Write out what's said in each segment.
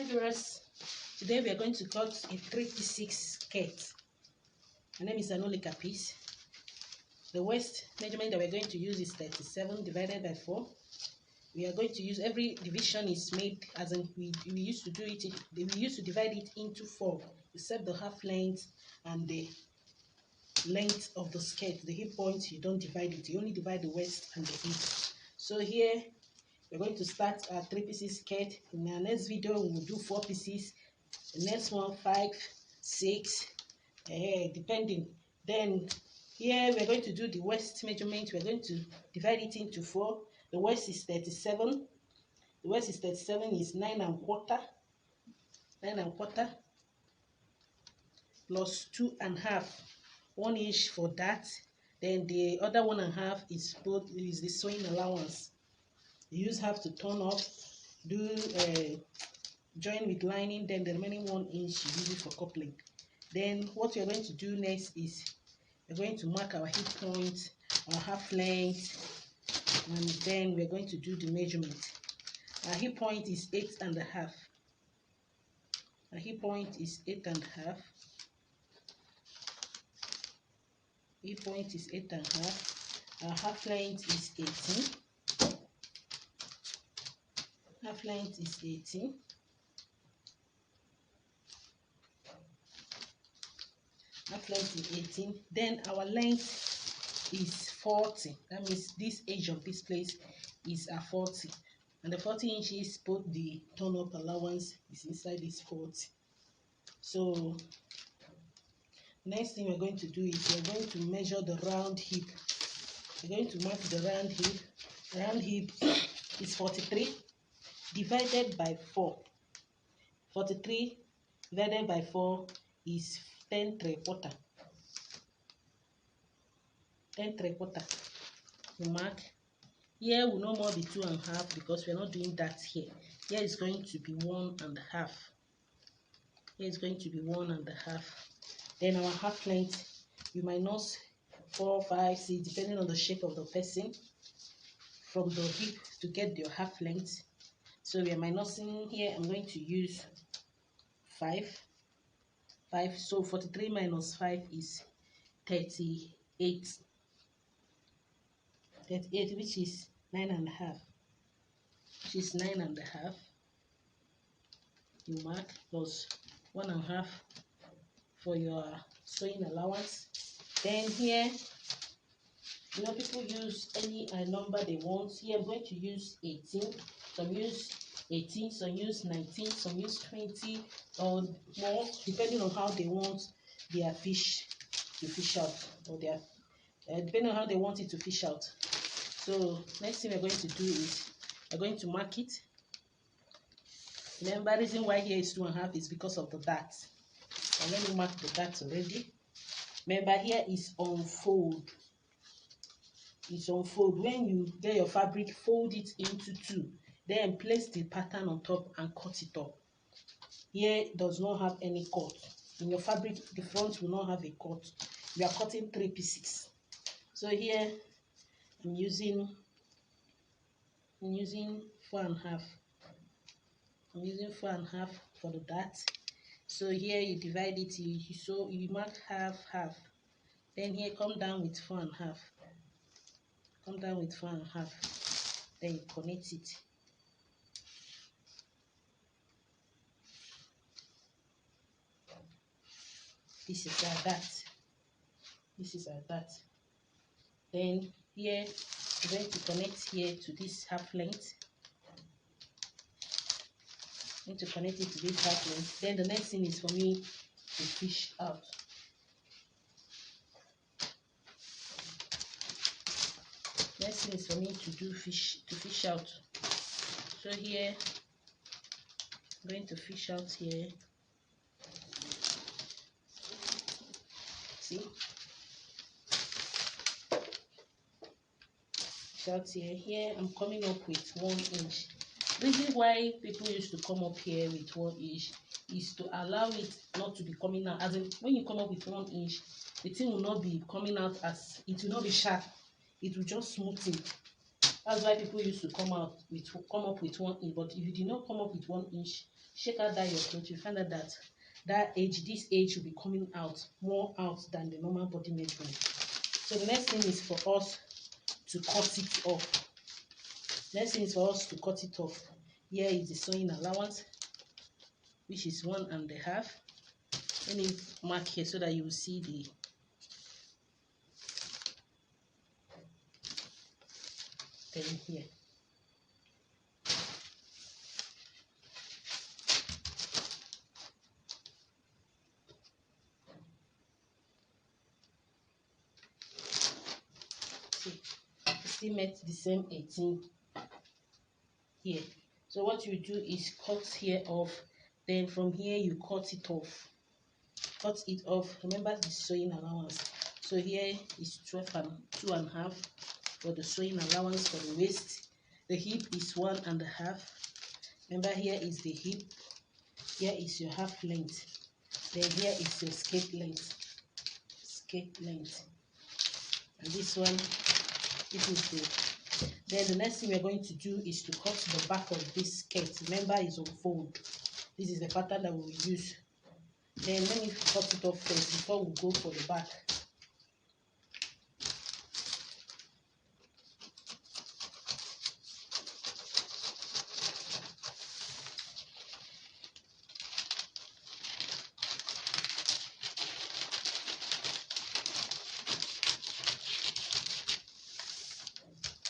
viewers, today we are going to cut a 3-piece skirt. My name is Anolika Peace. The waist measurement that we're going to use is 37 divided by 4. We are going to use, every division is made as in we used to do it, we used to divide it into 4, except the half length and the length of the skirt. The hip point, you don't divide it, you only divide the waist and the hip. So here we're going to start our 3-piece skirt. In our next video we will do 4 pieces, the next one 5, 6, depending. Then here we're going to do the waist measurement. We're going to divide it into 4. The waist is 37. The waist is 37 is 9 1/4. 9 1/4 plus 2 1/2. 1 inch for that. Then the other 1 1/2 is the sewing allowance. You use half to turn up, do join with lining, then the remaining 1 inch you use it for coupling. Then what we're going to do next is we're going to mark our hip point, our half length, and then we're going to do the measurement. Our hip point is 8 1/2. Our hip point is 8 1/2. Hip point is 8 1/2. Our half length is 18. Half length is 18. Half length is 18. Then our length is 40. That means this edge of this place is a 40. And the 40 inches, both the turn-up allowance is inside this 40. So next thing we're going to do is we're going to measure the round hip. We're going to mark the round hip. Round hip is 43 divided by 4. 43 divided by 4 is 10 3/4. 10 3/4. You mark. Here will no more be 2 1/2 because we're not doing that here. Here is going to be 1 1/2. Here is going to be 1 1/2. Then our half length, you minus 4, 5, 6, depending on the shape of the person, from the hip to get your half length. So we are minusing here. I'm going to use 5. So 43 minus 5 is 38. 38, which is 9 1/2. Which is 9 1/2. You mark plus 1 1/2 for your sewing allowance. Then here, people use any number they want. Here I'm going to use 18. Some use 18, some use 19, some use 20 or more, depending on how they want their fish to fish out, or their depending on how they want it to fish out. So next thing we're going to do is we're going to mark it. Remember, the reason why here is 2 1/2 is because of the dart. And let me mark the dart already. Remember, here is unfold. It's unfold. When you get your fabric, fold it into 2. Then place the pattern on top and cut it up. Here does not have any cut. In your fabric, the front will not have a cut. We are cutting 3 pieces. So here I'm using 4 1/2. I'm using 4 1/2 for the dart. So here you divide it. You mark half. Then here come down with 4 1/2. Come down with 4 1/2. Then you connect it. This is our dart. This is our dart. Then here we're going to connect here to this half length. I'm going to connect it to this half length. Then the next thing is for me to fish out. Next thing is for me to do fish out. So here I'm going to fish out here. See? Fish out here. Here I'm coming up with 1 inch. The reason why people used to come up here with 1 inch is to allow it not to be coming out. As in, when you come up with 1 inch, the thing will not be coming out as, it will not be sharp. It will just smoothen. That's why people used to come up with 1 inch. But if you did not come up with 1 inch, Shake out that your clothes, you find out that this edge will be coming out more out than the normal body measurement. So the next thing is for us to cut it off. Next thing is for us to cut it off. Here is the sewing allowance, which is 1.5. Let me mark here so that you will see the thing here. See, still met the same 18 here. So what you do is cut here off, then from here you cut it off. Cut it off. Remember the sewing allowance. So here is 2.5 for the sewing allowance for the waist. The hip is 1.5. Remember, here is the hip. Here is your half length. Then here is your skirt length. Skirt length. And this one, this is the. Then the next thing we're going to do is to cut the back of this skirt. Remember, it's on fold. This is the pattern that we will use. Then let me cut it off first before we go for the back.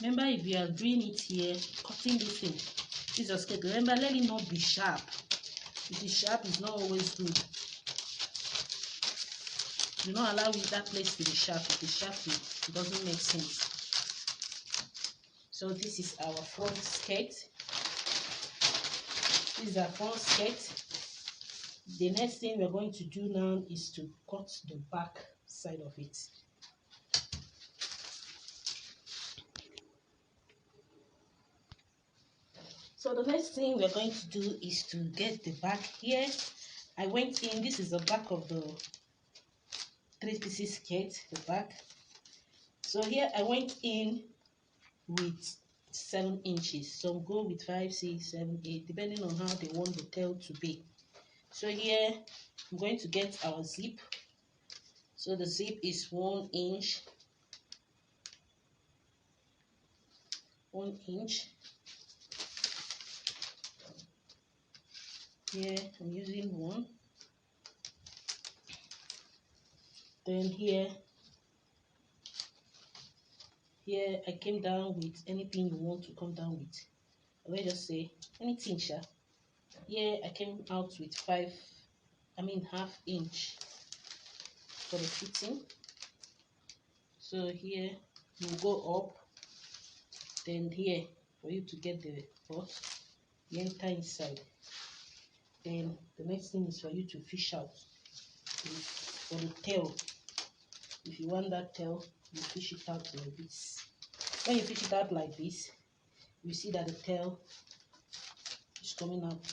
Remember, if you are doing it here, cutting this thing, this is skirt. Remember, let it not be sharp. If it's sharp, it's not always good. Do not allow that place to be sharp. If it's sharp, it doesn't make sense. So this is our front skirt. This is our front skirt. The next thing we're going to do now is to cut the back side of it. So the next thing we're going to do is to get the back here. I went in, this is the back of the 3-piece skirt, the back. So here I went in with 7 inches. Some go with 5, 6, 7, 8, depending on how they want the tail to be. So here I'm going to get our zip. So the zip is 1 inch. 1 inch. Here I'm using 1. Then here I came down with anything you want to come down with. Let's just say anything, sha. Here I came out with half inch for the fitting. So here you go up, then here for you to get the butt, you enter inside. Then the next thing is for you to fish out for the tail. If you want that tail, you fish it out like this. When you fish it out like this, you see that the tail is coming out.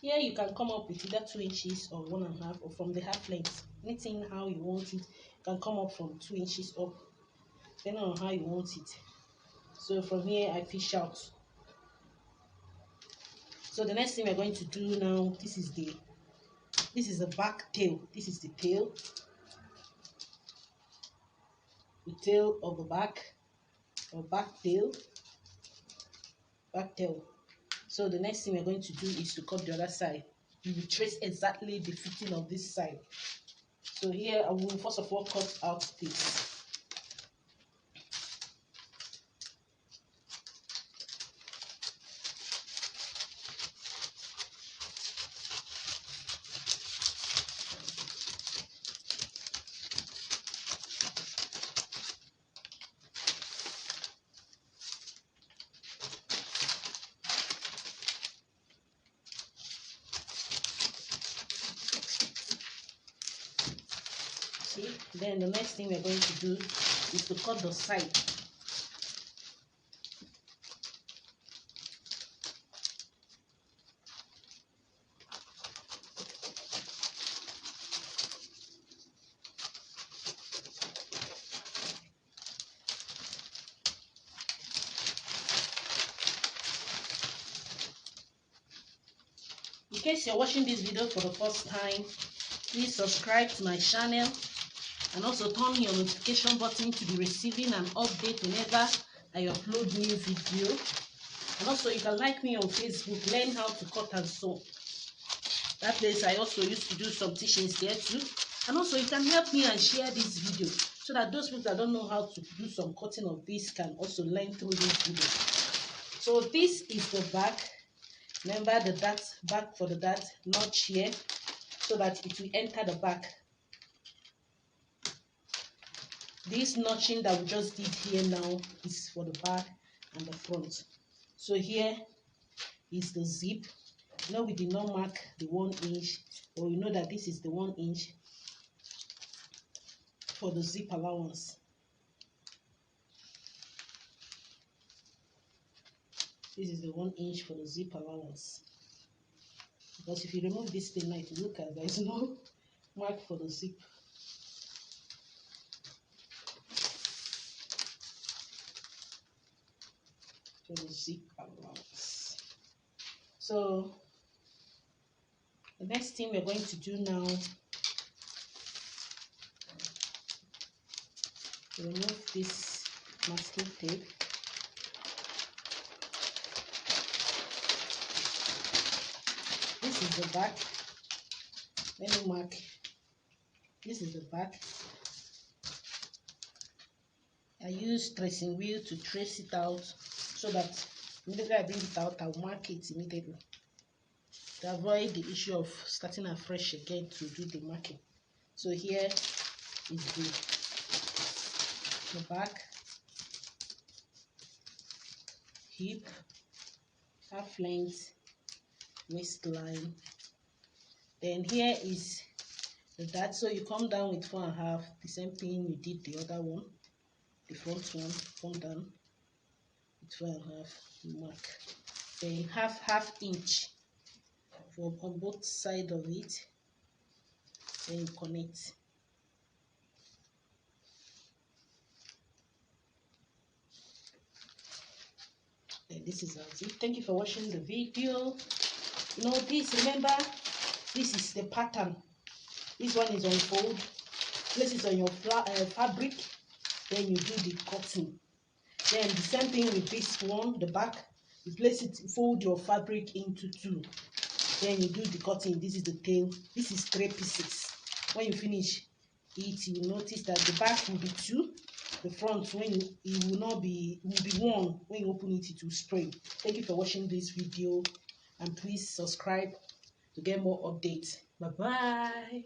Here you can come up with either 2 inches or 1.5, or from the half length. Anything how you want it, you can come up from 2 inches up, depending on how you want it. So from here I fish out. So the next thing we're going to do now, this is the back tail. This is the tail. The tail of the back, or back tail. Back tail. So the next thing we're going to do is to cut the other side. We will trace exactly the fitting of this side. So here I will first of all cut out this. See, then the next thing we're going to do is to cut the side. case you're watching this video for the first time, please subscribe to my channel and also turn your notification button to be receiving an update whenever I upload new video. And also you can like me on Facebook, learn how to cut and sew. That place I also used to do some teachings there too. And also you can help me and share this video so that those people that don't know how to do some cutting of this can also learn through this video. So this is the back. Remember the dart, back for the dart, notch here so that it will enter the back. This notching that we just did here now is for the back and the front. So here is the zip. You know, we did not mark the 1 inch, but we know that this is the 1 inch for the zip allowance. This is the 1 inch for the zip allowance. Because if you remove this thing now, it will look as there is no mark for the zip. For the zip allowance. So the next thing we're going to do now, remove this masking tape. This is the back. Let me mark. This is the back. I use tracing wheel to trace it out so that immediately I bring it out, I'll mark it immediately to avoid the issue of starting afresh again to do the marking. So here is the back, hip, half length, waistline. Then here is the dart. So you come down with 4.5, the same thing you did the other one. The front one, come down with 4.5, you mark. Then half inch on both sides of it. Then you connect. Then this is how it. Thank you for watching the video. You know this, remember, this is the pattern. This one is on fold. Place it on your fabric. Then you do the cutting. Then the same thing with this one, the back. You place it, fold your fabric into 2. Then you do the cutting. This is the tail. This is 3 pieces. When you finish it, you will notice that the back will be 2. The front, when it will not be, will be 1. When you open it, it will spray. Thank you for watching this video, and please subscribe to get more updates. Bye bye.